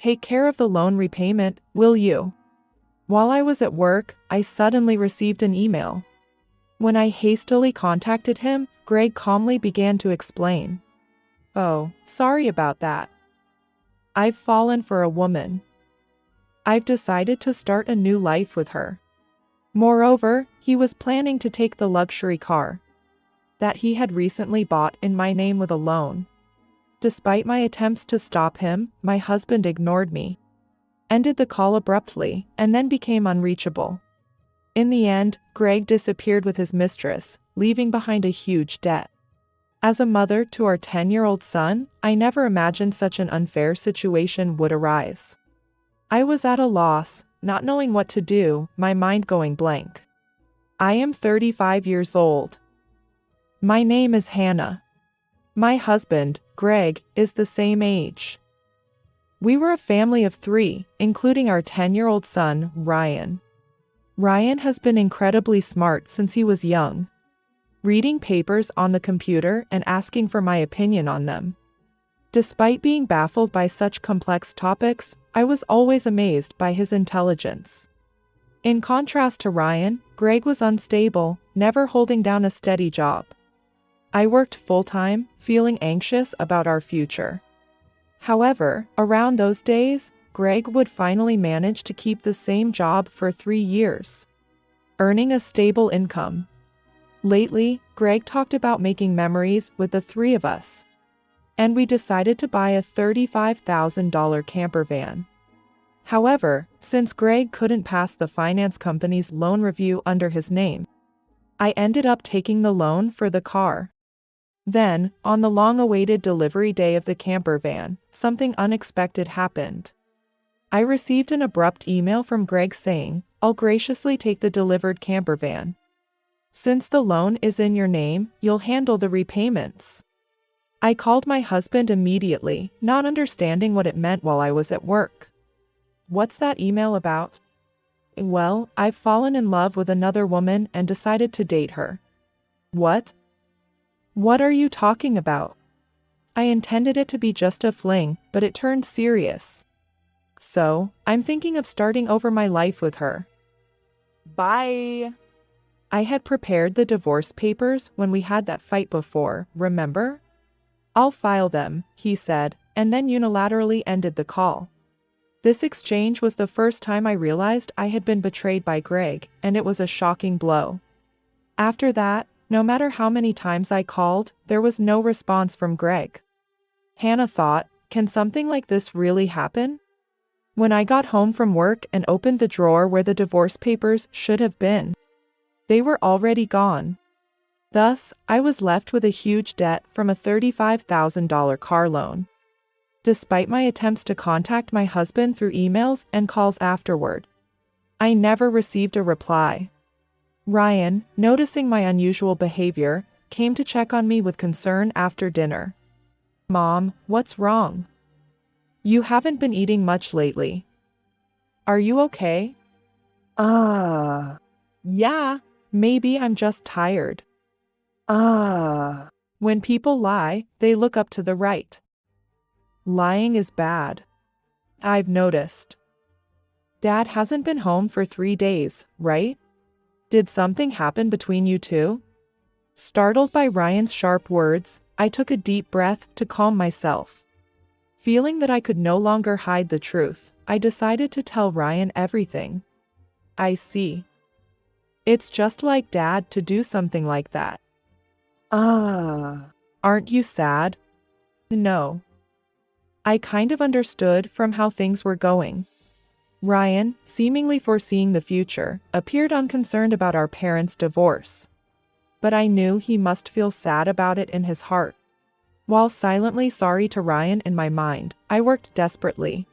Take care of the loan repayment, will you? While I was at work, I suddenly received an email. When I hastily contacted him, Greg calmly began to explain. Oh, sorry about that. I've fallen for a woman. I've decided to start a new life with her. Moreover, he was planning to take the luxury car that he had recently bought in my name with a loan. Despite my attempts to stop him, my husband ignored me, ended the call abruptly, and then became unreachable. In the end, Greg disappeared with his mistress, leaving behind a huge debt. As a mother to our 10-year-old son, I never imagined such an unfair situation would arise. I was at a loss, not knowing what to do, my mind going blank. I am 35 years old. My name is Hannah. My husband, Greg, is the same age. We were a family of 3, including our 10-year-old son, Ryan. Ryan has been incredibly smart since he was young, reading papers on the computer and asking for my opinion on them. Despite being baffled by such complex topics, I was always amazed by his intelligence. In contrast to Ryan, Greg was unstable, never holding down a steady job. I worked full-time, feeling anxious about our future. However, around those days, Greg would finally manage to keep the same job for 3 years, earning a stable income. Lately, Greg talked about making memories with the 3 of us, and we decided to buy a $35,000 camper van. However, since Greg couldn't pass the finance company's loan review under his name, I ended up taking the loan for the car. Then, on the long-awaited delivery day of the camper van, something unexpected happened. I received an abrupt email from Greg saying, "I'll graciously take the delivered camper van. Since the loan is in your name, you'll handle the repayments." I called my husband immediately, not understanding what it meant while I was at work. "What's that email about?" "Well, I've fallen in love with another woman and decided to date her." "What? What are you talking about?" "I intended it to be just a fling, but it turned serious. So, I'm thinking of starting over my life with her." Bye. I had prepared the divorce papers when we had that fight before, remember? "I'll file them," he said, and then unilaterally ended the call. This exchange was the first time I realized I had been betrayed by Greg, and it was a shocking blow. After that, no matter how many times I called, there was no response from Greg. Hannah thought, can something like this really happen? When I got home from work and opened the drawer where the divorce papers should have been, they were already gone. Thus, I was left with a huge debt from a $35,000 car loan. Despite my attempts to contact my husband through emails and calls afterward, I never received a reply. Ryan, noticing my unusual behavior, came to check on me with concern after dinner. "Mom, what's wrong? You haven't been eating much lately. Are you okay?" Yeah. "Maybe I'm just tired." Ah. When people lie, they look up to the right. Lying is bad. I've noticed. Dad hasn't been home for 3 days, right? Did something happen between you two? Startled by Ryan's sharp words, I took a deep breath to calm myself. Feeling that I could no longer hide the truth, I decided to tell Ryan everything. "I see. It's just like Dad to do something like that. Aren't you sad?" "No. I kind of understood from how things were going." Ryan, seemingly foreseeing the future, appeared unconcerned about our parents' divorce. But I knew he must feel sad about it in his heart. While silently sorry to Ryan in my mind, I worked desperately,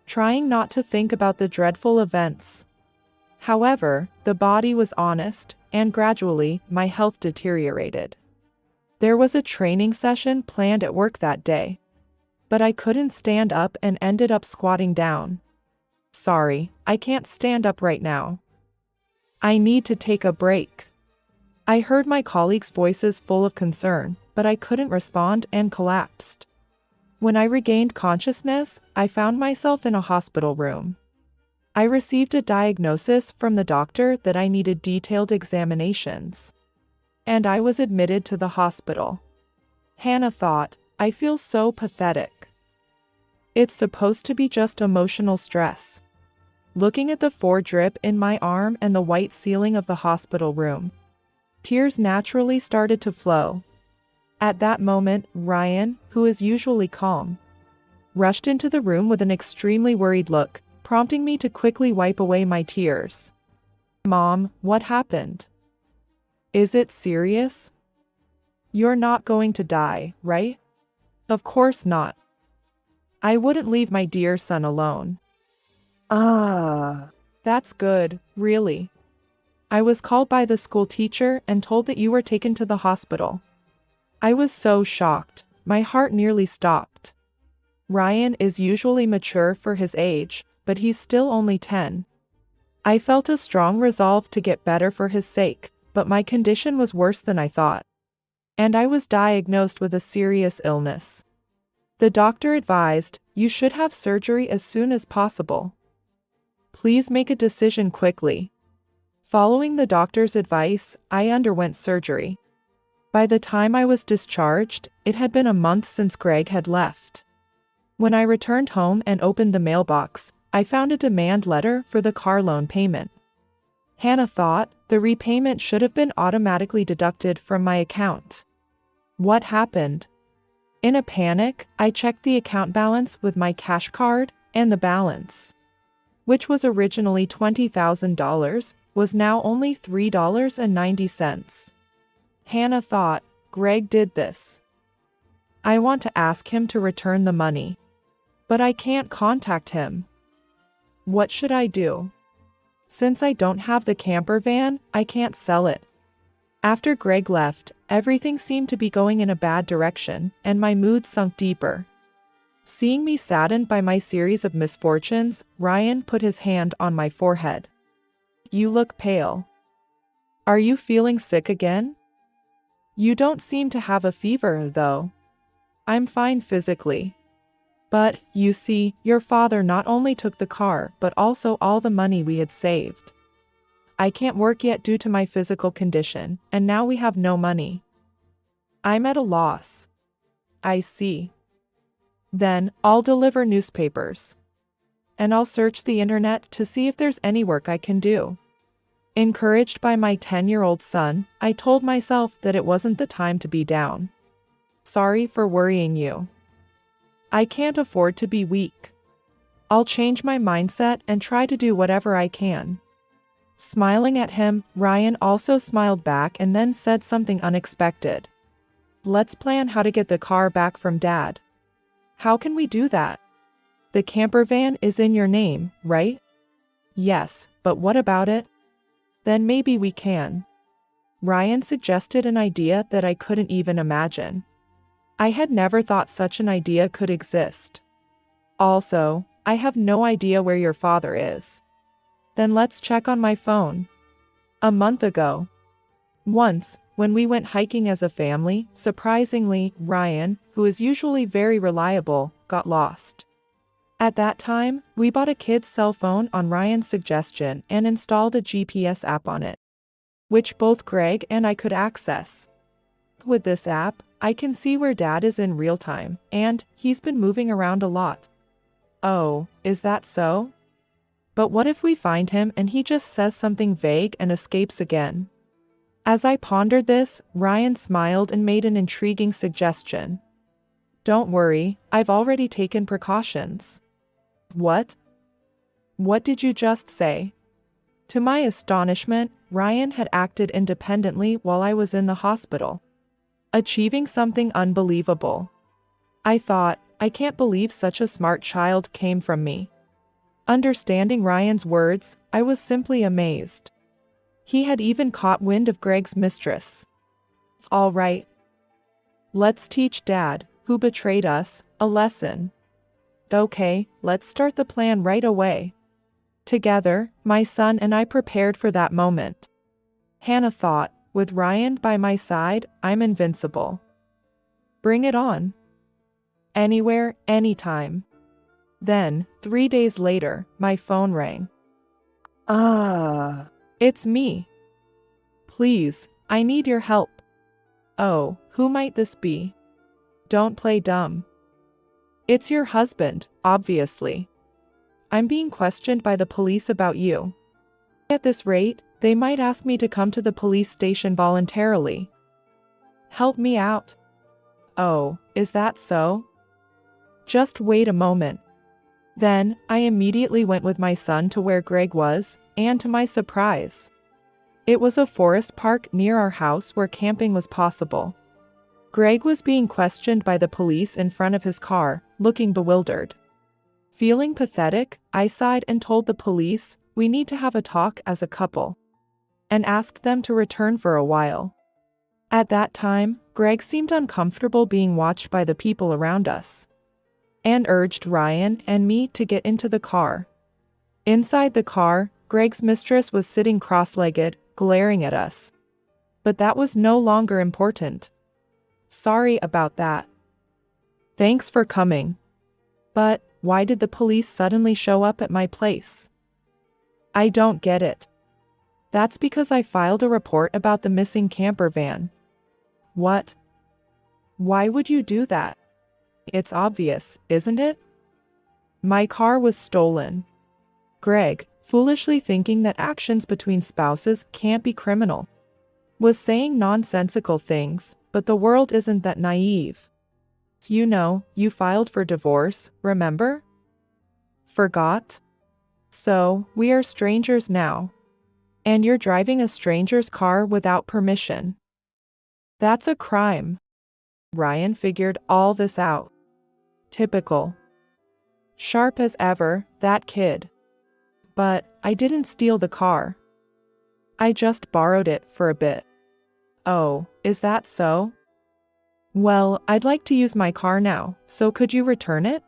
trying not to think about the dreadful events. However, the body was honest, and gradually, my health deteriorated. There was a training session planned at work that day, but I couldn't stand up and ended up squatting down. "Sorry, I can't stand up right now. I need to take a break." I heard my colleagues' voices full of concern, but I couldn't respond and collapsed. When I regained consciousness, I found myself in a hospital room. I received a diagnosis from the doctor that I needed detailed examinations. And I was admitted to the hospital. Hannah thought, I feel so pathetic. It's supposed to be just emotional stress. Looking at the drip in my arm and the white ceiling of the hospital room, tears naturally started to flow. At that moment, Ryan, who is usually calm, rushed into the room with an extremely worried look, prompting me to quickly wipe away my tears. Mom, what happened? Is it serious? You're not going to die, right? Of course not. I wouldn't leave my dear son alone. Ah. That's good, really. I was called by the school teacher and told that you were taken to the hospital. I was so shocked, my heart nearly stopped. Ryan is usually mature for his age, but he's still only 10. I felt a strong resolve to get better for his sake, but my condition was worse than I thought. And I was diagnosed with a serious illness. The doctor advised, you should have surgery as soon as possible. Please make a decision quickly. Following the doctor's advice, I underwent surgery. By the time I was discharged, it had been a month since Greg had left. When I returned home and opened the mailbox, I found a demand letter for the car loan payment. Hannah thought, the repayment should have been automatically deducted from my account. What happened? In a panic, I checked the account balance with my cash card, and the balance, which was originally $20,000, was now only $3.90. Hannah thought, Greg did this. I want to ask him to return the money. But I can't contact him. What should I do? Since I don't have the camper van, I can't sell it. After Greg left, everything seemed to be going in a bad direction, and my mood sunk deeper. Seeing me saddened by my series of misfortunes, Ryan put his hand on my forehead. You look pale. Are you feeling sick again? You don't seem to have a fever, though. I'm fine physically. But, you see, your father not only took the car but also all the money we had saved. I can't work yet due to my physical condition, and now we have no money. I'm at a loss. I see. Then, I'll deliver newspapers. And I'll search the internet to see if there's any work I can do. Encouraged by my 10-year-old son, I told myself that it wasn't the time to be down. Sorry for worrying you. I can't afford to be weak. I'll change my mindset and try to do whatever I can. Smiling at him, Ryan also smiled back and then said something unexpected. Let's plan how to get the car back from Dad. How can we do that? The camper van is in your name, right? Yes, but what about it? Then maybe we can. Ryan suggested an idea that I couldn't even imagine. I had never thought such an idea could exist. Also, I have no idea where your father is. Then let's check on my phone. A month ago. Once, when we went hiking as a family, surprisingly, Ryan, who is usually very reliable, got lost. At that time, we bought a kid's cell phone on Ryan's suggestion and installed a GPS app on it, which both Greg and I could access. With this app, I can see where Dad is in real time, and he's been moving around a lot. Oh, is that so? But what if we find him and he just says something vague and escapes again? As I pondered this, Ryan smiled and made an intriguing suggestion. Don't worry, I've already taken precautions. What? What did you just say? To my astonishment, Ryan had acted independently while I was in the hospital, achieving something unbelievable. I thought, I can't believe such a smart child came from me. Understanding Ryan's words, I was simply amazed. He had even caught wind of Greg's mistress. It's all right. Let's teach Dad, who betrayed us, a lesson. Okay, let's start the plan right away. Together, my son and I prepared for that moment. Hannah thought, with Ryan by my side, I'm invincible. Bring it on. Anywhere, anytime. Then, 3 days later, my phone rang. Ah, It's me. Please, I need your help. Oh, who might this be? Don't play dumb. It's your husband, obviously. I'm being questioned by the police about you. At this rate, they might ask me to come to the police station voluntarily. Help me out. Oh, is that so? Just wait a moment. Then, I immediately went with my son to where Greg was, and to my surprise, it was a forest park near our house where camping was possible. Greg was being questioned by the police in front of his car, looking bewildered. Feeling pathetic, I sighed and told the police, we need to have a talk as a couple, and asked them to return for a while. At that time, Greg seemed uncomfortable being watched by the people around us, and urged Ryan and me to get into the car. Inside the car, Greg's mistress was sitting cross-legged, glaring at us. But that was no longer important. Sorry about that. Thanks for coming. But, why did the police suddenly show up at my place? I don't get it. That's because I filed a report about the missing camper van. What? Why would you do that? It's obvious, isn't it? My car was stolen. Greg, foolishly thinking that actions between spouses can't be criminal, was saying nonsensical things, but the world isn't that naive. You know, you filed for divorce, remember? Forgot? So, we are strangers now. And you're driving a stranger's car without permission. That's a crime. Ryan figured all this out. Typical. Sharp as ever, that kid. But, I didn't steal the car. I just borrowed it for a bit. Oh, is that so? Well, I'd like to use my car now, so could you return it?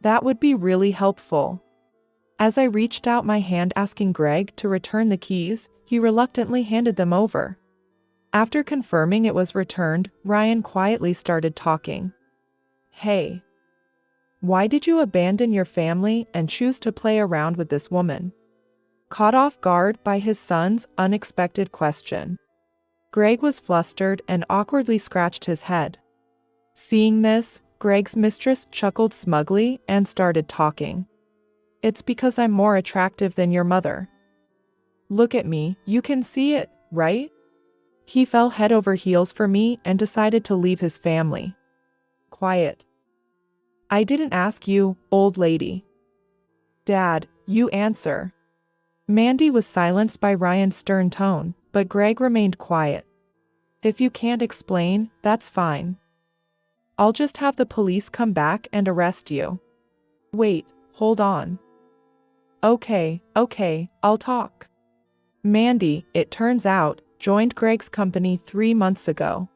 That would be really helpful. As I reached out my hand asking Greg to return the keys, he reluctantly handed them over. After confirming it was returned, Ryan quietly started talking. Hey. Why did you abandon your family and choose to play around with this woman? Caught off guard by his son's unexpected question, Greg was flustered and awkwardly scratched his head. Seeing this, Greg's mistress chuckled smugly and started talking. It's because I'm more attractive than your mother. Look at me, you can see it, right? He fell head over heels for me and decided to leave his family. Quiet. I didn't ask you, old lady. Dad, you answer. Mandy was silenced by Ryan's stern tone, but Greg remained quiet. If you can't explain, that's fine. I'll just have the police come back and arrest you. Wait, hold on. Okay, I'll talk. Mandy, it turns out, joined Greg's company 3 months ago.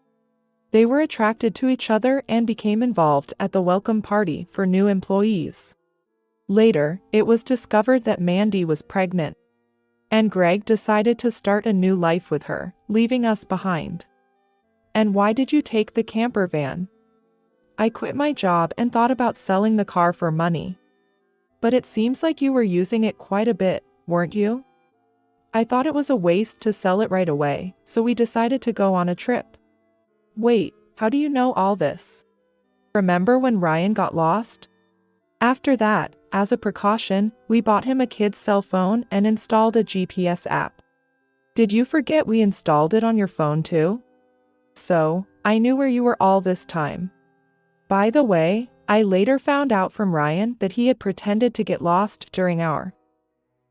They were attracted to each other and became involved at the welcome party for new employees. Later, it was discovered that Mandy was pregnant, and Greg decided to start a new life with her, leaving us behind. And why did you take the camper van? I quit my job and thought about selling the car for money. But it seems like you were using it quite a bit, weren't you? I thought it was a waste to sell it right away, so we decided to go on a trip. Wait, how do you know all this? Remember when Ryan got lost? After that, as a precaution, we bought him a kid's cell phone and installed a GPS app. Did you forget we installed it on your phone too? So, I knew where you were all this time. By the way, I later found out from Ryan that he had pretended to get lost during our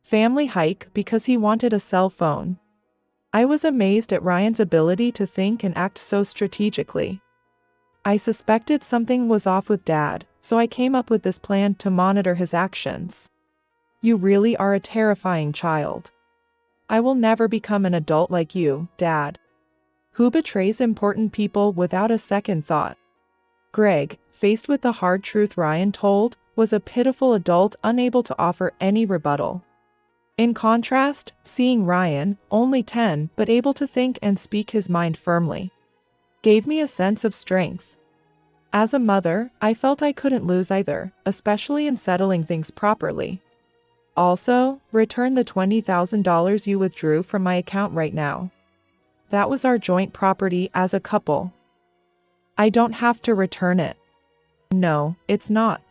family hike because he wanted a cell phone. I was amazed at Ryan's ability to think and act so strategically. I suspected something was off with Dad, so I came up with this plan to monitor his actions. You really are a terrifying child. I will never become an adult like you, Dad, who betrays important people without a second thought. Greg, faced with the hard truth Ryan told, was a pitiful adult unable to offer any rebuttal. In contrast, seeing Ryan, only 10 but able to think and speak his mind firmly, gave me a sense of strength. As a mother, I felt I couldn't lose either, especially in settling things properly. Also, return the $20,000 you withdrew from my account right now. That was our joint property as a couple. I don't have to return it. No, it's not.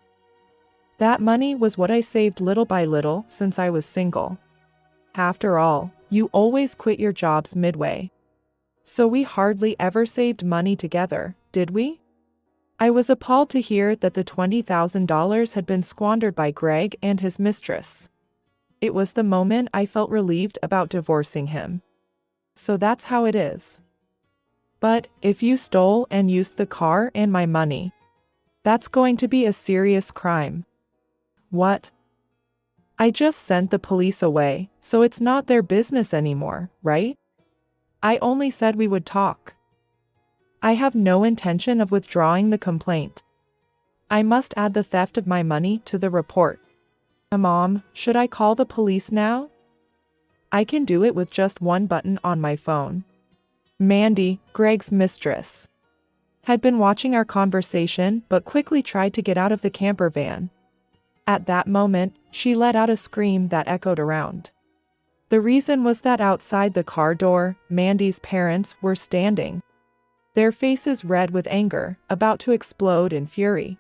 That money was what I saved little by little since I was single. After all, you always quit your jobs midway. So we hardly ever saved money together, did we? I was appalled to hear that the $20,000 had been squandered by Greg and his mistress. It was the moment I felt relieved about divorcing him. So that's how it is. But if you stole and used the car and my money, that's going to be a serious crime. What? I just sent the police away, so it's not their business anymore, right? I only said we would talk. I have no intention of withdrawing the complaint. I must add the theft of my money to the report. Mom, should I call the police now? I can do it with just one button on my phone. Mandy, Greg's mistress, had been watching our conversation but quickly tried to get out of the camper van. At that moment, she let out a scream that echoed around. The reason was that outside the car door, Mandy's parents were standing, their faces red with anger, about to explode in fury.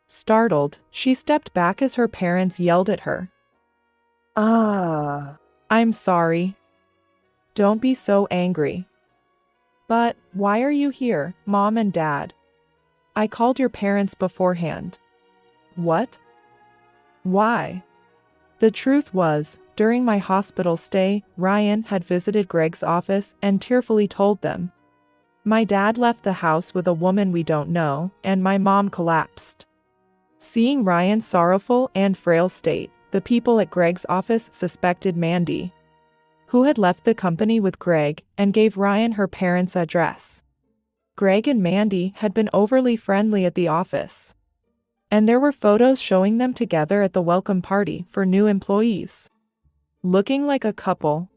Startled, she stepped back as her parents yelled at her. I'm sorry. Don't be so angry. But why are you here, Mom and Dad? I called your parents beforehand. What? Why? The truth was, during my hospital stay, Ryan had visited Greg's office and tearfully told them. My dad left the house with a woman we don't know, and my mom collapsed. Seeing Ryan's sorrowful and frail state, the people at Greg's office suspected Mandy, who had left the company with Greg, and gave Ryan her parents' address. Greg and Mandy had been overly friendly at the office, and there were photos showing them together at the welcome party for new employees, looking like a couple.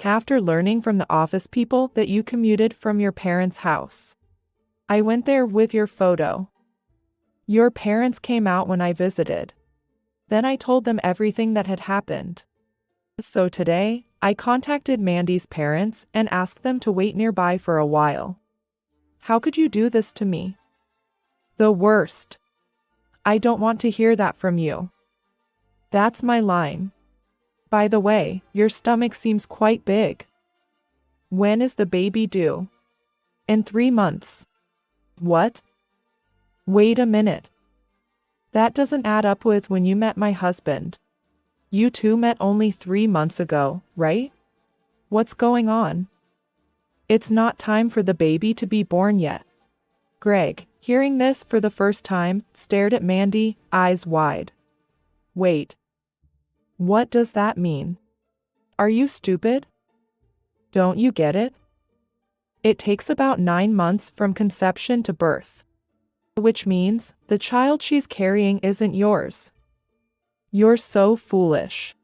After learning from the office people that you commuted from your parents' house, I went there with your photo. Your parents came out when I visited. Then I told them everything that had happened. So today, I contacted Mandy's parents and asked them to wait nearby for a while. How could you do this to me? The worst. I don't want to hear that from you. That's my line. By the way, your stomach seems quite big. When is the baby due? In 3 months. What? Wait a minute. That doesn't add up with when you met my husband. You two met only 3 months ago, right? What's going on? It's not time for the baby to be born yet. Greg, hearing this for the first time, stared at Mandy, eyes wide. Wait. What does that mean? Are you stupid? Don't you get it? It takes about 9 months from conception to birth, which means the child she's carrying isn't yours. You're so foolish.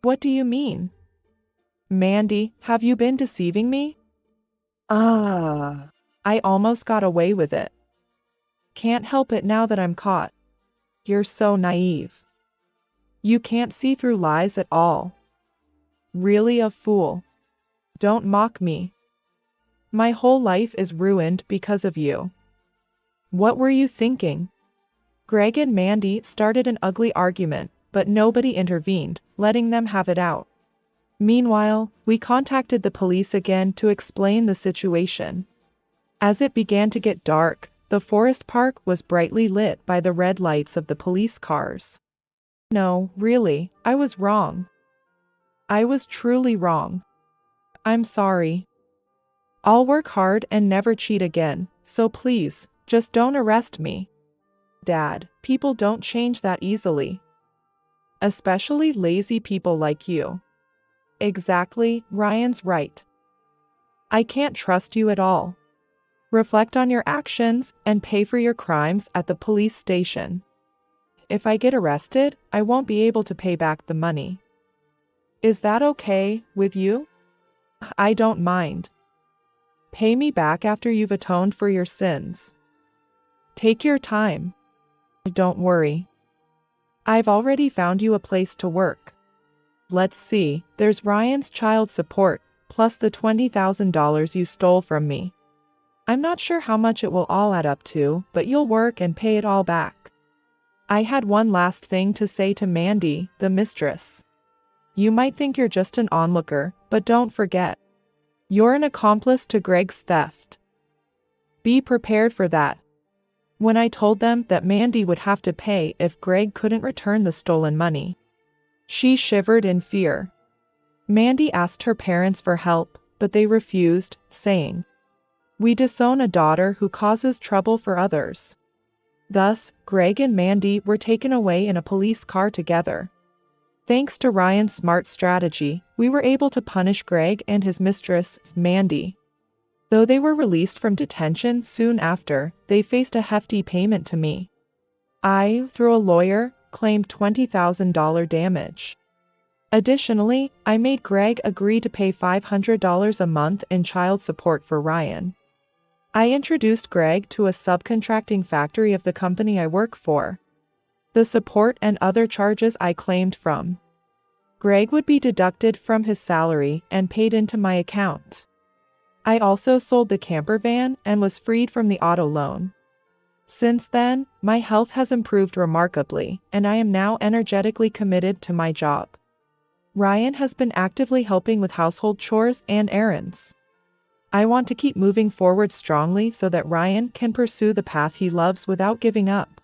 What do you mean? Mandy, have you been deceiving me? I almost got away with it. Can't help it now that I'm caught. You're so naive. You can't see through lies at all. Really a fool. Don't mock me. My whole life is ruined because of you. What were you thinking? Greg and Mandy started an ugly argument, but nobody intervened, letting them have it out. Meanwhile, we contacted the police again to explain the situation. As it began to get dark, the forest park was brightly lit by the red lights of the police cars. No, really, I was wrong. I was truly wrong. I'm sorry. I'll work hard and never cheat again, so please, just don't arrest me. Dad, people don't change that easily. Especially lazy people like you. Exactly, Ryan's right. I can't trust you at all. Reflect on your actions and pay for your crimes at the police station. If I get arrested, I won't be able to pay back the money. Is that okay with you? I don't mind. Pay me back after you've atoned for your sins. Take your time. Don't worry. I've already found you a place to work. Let's see, there's Ryan's child support, plus the $20,000 you stole from me. I'm not sure how much it will all add up to, but you'll work and pay it all back. I had one last thing to say to Mandy, the mistress. You might think you're just an onlooker, but don't forget. You're an accomplice to Greg's theft. Be prepared for that. When I told them that Mandy would have to pay if Greg couldn't return the stolen money, she shivered in fear. Mandy asked her parents for help, but they refused, saying, "We disown a daughter who causes trouble for others." Thus, Greg and Mandy were taken away in a police car together. Thanks to Ryan's smart strategy, we were able to punish Greg and his mistress, Mandy. Though they were released from detention soon after, they faced a hefty payment to me. I, through a lawyer, claimed $20,000 damage. Additionally, I made Greg agree to pay $500 a month in child support for Ryan. I introduced Greg to a subcontracting factory of the company I work for. The support and other charges I claimed from Greg would be deducted from his salary and paid into my account. I also sold the camper van and was freed from the auto loan. Since then, my health has improved remarkably, and I am now energetically committed to my job. Ryan has been actively helping with household chores and errands. I want to keep moving forward strongly so that Ryan can pursue the path he loves without giving up.